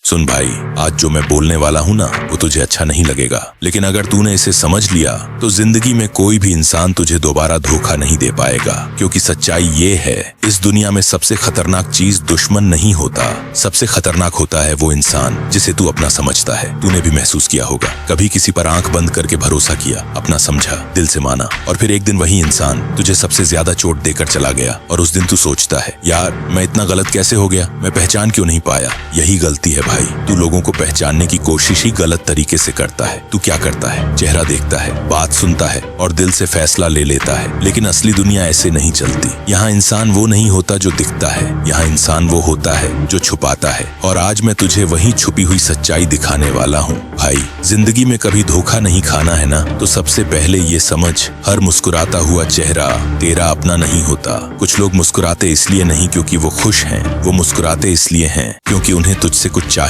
सुन भाई, आज जो मैं बोलने वाला हूँ ना, वो तुझे अच्छा नहीं लगेगा, लेकिन अगर तूने इसे समझ लिया तो जिंदगी में कोई भी इंसान तुझे दोबारा धोखा नहीं दे पाएगा। क्योंकि सच्चाई ये है, इस दुनिया में सबसे खतरनाक चीज दुश्मन नहीं होता, सबसे खतरनाक होता है वो इंसान जिसे तू अपना समझता है। तूने भी महसूस किया होगा, कभी किसी पर आंख बंद करके भरोसा किया, अपना समझा, दिल से माना, और फिर एक दिन वही इंसान तुझे सबसे ज्यादा चोट देकर चला गया। और उस दिन तू सोचता है, यार मैं इतना गलत कैसे हो गया, मैं पहचान क्यों नहीं पाया। यही गलती है भाई, तू लोगों को पहचानने की कोशिश ही गलत तरीके से करता है। तू क्या करता है, चेहरा देखता है, बात सुनता है और दिल से फैसला ले लेता है। लेकिन असली दुनिया ऐसे नहीं चलती। यहाँ इंसान वो नहीं होता जो दिखता है, यहाँ इंसान वो होता है जो छुपाता है। और आज मैं तुझे वही छुपी हुई सच्चाई दिखाने वाला हूँ। भाई, जिंदगी में कभी धोखा नहीं खाना है ना, तो सबसे पहले ये समझ, हर मुस्कुराता हुआ चेहरा तेरा अपना नहीं होता। कुछ लोग मुस्कुराते इसलिए नहीं क्योंकि वो खुश हैं, वो मुस्कुराते इसलिए हैं क्योंकि उन्हें तुझसे कुछ चाहिए।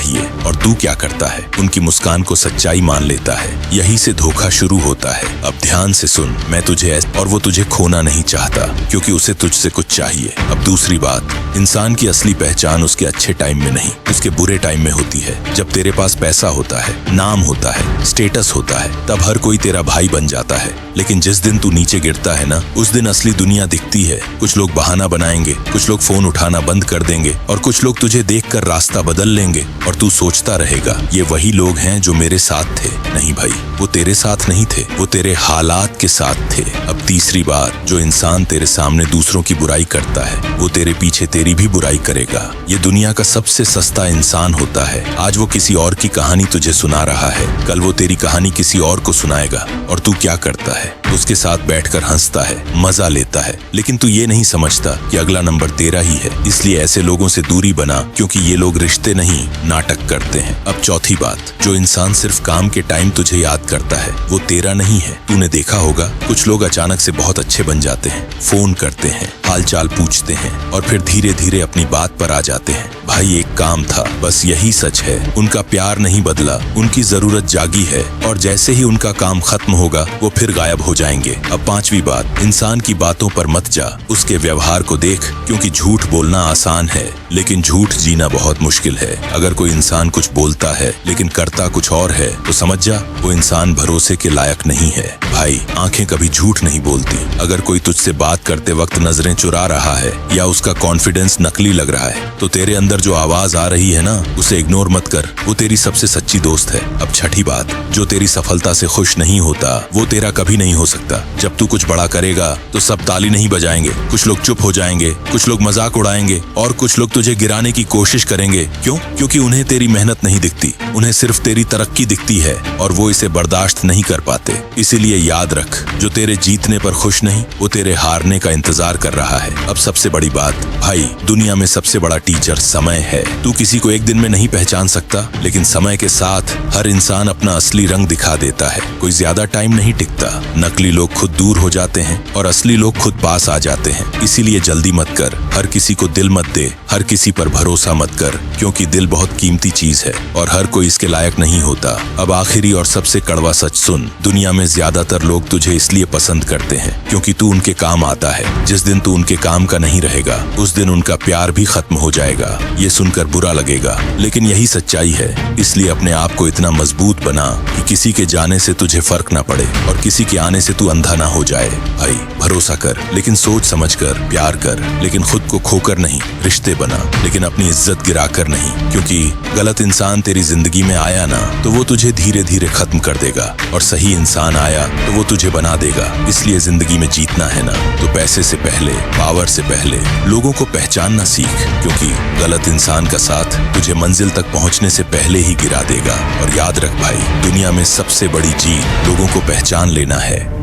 और तू क्या करता है, उनकी मुस्कान को सच्चाई मान लेता है। यही से धोखा शुरू होता है। अब ध्यान से सुन, मैं तुझे और वो तुझे खोना नहीं चाहता क्योंकि उसे तुझसे कुछ चाहिए। अब दूसरी बात, इंसान की असली पहचान उसके अच्छे टाइम में नहीं, उसके बुरे टाइम में होती है। जब तेरे पास पैसा होता है, नाम होता है, स्टेटस होता है, तब हर कोई तेरा भाई बन जाता है। लेकिन जिस दिन तू नीचे गिरता है ना, उस दिन असली दुनिया दिखती है। कुछ लोग बहाना बनाएंगे, कुछ लोग फोन उठाना बंद कर देंगे और कुछ लोग तुझे देखकर रास्ता बदल लेंगे। और तू सोचता रहेगा, ये वही लोग हैं जो मेरे साथ थे। नहीं भाई, वो तेरे साथ नहीं थे, वो तेरे हालात के साथ थे। अब तीसरी बात, जो इंसान तेरे सामने दूसरों की बुराई करता है, वो तेरे पीछे तेरी भी बुराई करेगा। ये दुनिया का सबसे सस्ता इंसान होता है। आज वो किसी और की कहानी तुझे सुना रहा है, कल वो तेरी कहानी किसी और को सुनाएगा। और तू क्या करता है, उसके साथ बैठकर हंसता है, मजा लेता है। लेकिन तू ये नहीं समझता कि अगला नंबर तेरा ही है। इसलिए ऐसे लोगों से दूरी बना, क्योंकि ये लोग रिश्ते नहीं, नाटक करते हैं। अब चौथी बात, जो इंसान सिर्फ काम के टाइम तुझे याद करता है, वो तेरा नहीं है। तूने देखा होगा, कुछ लोग अचानक से बहुत अच्छे बन जाते हैं, फोन करते हैं, हालचाल पूछते हैं और फिर धीरे धीरे अपनी बात पर आ जाते हैं। भाई, एक काम था, बस यही सच है। उनका प्यार नहीं बदला, उनकी जरूरत जागी है, और जैसे ही उनका काम खत्म होगा, वो फिर गायब हो जाएंगे। अब पांचवी बात, इंसान की बातों पर मत जा, उसके व्यवहार को देख। क्योंकि झूठ बोलना आसान है, लेकिन झूठ जीना बहुत मुश्किल है। अगर कोई इंसान कुछ बोलता है लेकिन करता कुछ और है, तो समझ जा, वो इंसान भरोसे के लायक नहीं है। भाई, आंखें कभी झूठ नहीं बोलती। अगर कोई तुझसे बात करते वक्त नजरें चुरा रहा है या उसका कॉन्फिडेंस नकली लग रहा है, तो तेरे अंदर जो आवाज आ रही है ना, उसे इग्नोर मत कर। वो तेरी सबसे सच्ची दोस्त है। अब छठी बात, जो तेरी सफलता से खुश नहीं होता, वो तेरा कभी नहीं हो सकता। जब तू कुछ बड़ा करेगा तो सब ताली नहीं बजाएंगे, कुछ लोग चुप हो जाएंगे, कुछ लोग मजाक उड़ाएंगे और कुछ लोग तुझे गिराने की कोशिश करेंगे। क्यों? क्योंकि उन्हें तेरी मेहनत नहीं दिखती, उन्हें सिर्फ तेरी तरक्की दिखती है और वो इसे बर्दाश्त नहीं कर पाते। इसीलिए याद रख, जो तेरे जीतने पर खुश नहीं, वो तेरे हारने का इंतजार कर रहा है। अब सबसे बड़ी बात, भाई, दुनिया में सबसे बड़ा टीचर समय है। तू किसी को एक दिन में नहीं पहचान सकता, लेकिन समय के साथ हर इंसान अपना असली रंग दिखा देता है। कोई ज्यादा टाइम नहीं टिकता। नकली लोग खुद दूर हो जाते हैं और असली लोग खुद पास आ जाते हैं। इसीलिए जल्दी मत कर, हर किसी को दिल मत दे, हर किसी पर भरोसा मत कर, क्योंकि दिल बहुत कीमती चीज है और हर कोई इसके लायक नहीं होता। अब आखिरी और सबसे कड़वा सच सुन, दुनिया में ज्यादातर लोग तुझे इसलिए पसंद करते हैं क्योंकि तू उनके काम आता है। जिस दिन तू उनके काम का नहीं रहेगा, उस दिन उनका प्यार भी खत्म हो जाएगा। ये सुनकर बुरा लगेगा, लेकिन यही सच्चाई है। इसलिए अपने आप को इतना मजबूत बना कि किसी के जाने से तुझे फर्क ना पड़े और किसी के आने से तू अंधा ना हो जाए। भाई, भरोसा कर, लेकिन सोच समझ कर, प्यार कर, लेकिन खुद को खोकर नहीं। रिश्ते बना, लेकिन अपनी इज्जत गिराकर नहीं। क्योंकि गलत इंसान तेरी जिंदगी में आया ना, तो वो तुझे धीरे धीरे खत्म कर देगा, और सही इंसान आया तो वो तुझे बना देगा। इसलिए जिंदगी में जीतना है ना, तो पैसे से पहले, पावर से पहले लोगों को पहचानना सीख। क्योंकि गलत इंसान का साथ तुझे मंजिल तक पहुंचने से पहले ही गिरा देगा। और याद रख भाई, दुनिया में सबसे बड़ी जीत लोगों को पहचान लेना है।